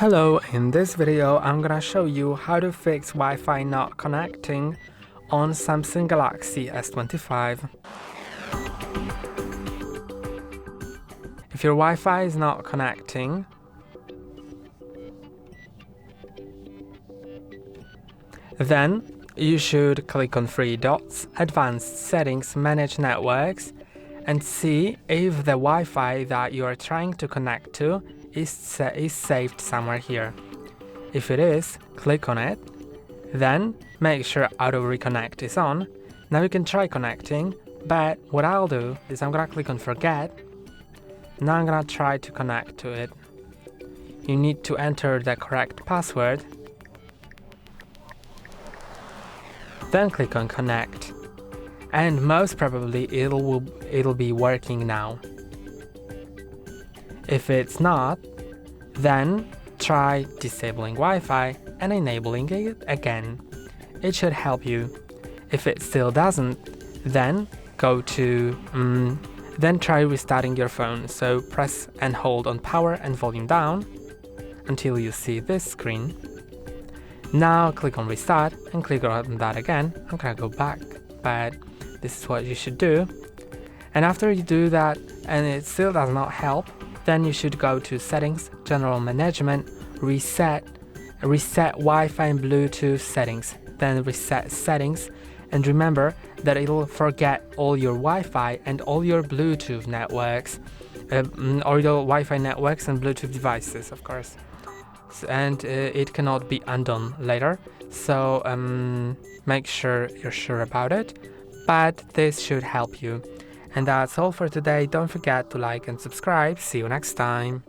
Hello, in this video I'm gonna show you how to fix Wi-Fi not connecting on Samsung Galaxy S25. If your Wi-Fi is not connecting, then you should click on three dots, Advanced Settings, Manage Networks, and see if the Wi-Fi that you are trying to connect to is saved somewhere here. If it is, click on it, then make sure Auto Reconnect is on. Now you can try connecting, but what I'll do is I'm gonna click on Forget. Now I'm gonna try to connect to it. You need to enter the correct password, then click on Connect, and most probably it'll be working now. If it's not, then try disabling Wi-Fi and enabling it again. It should help you. If it still doesn't, then then try restarting your phone. So press and hold on power and volume down until you see this screen. Now click on restart and click on that again. I'm gonna go back, but this is what you should do. And after you do that and it still does not help, then you should go to Settings, General Management, Reset Wi-Fi and Bluetooth Settings, then Reset Settings, and remember that it'll forget all your Wi-Fi and all your Bluetooth networks, or your Wi-Fi networks and Bluetooth devices, of course. And it cannot be undone later, so make sure you're sure about it, but this should help you. And that's all for today. Don't forget to like and subscribe. See you next time.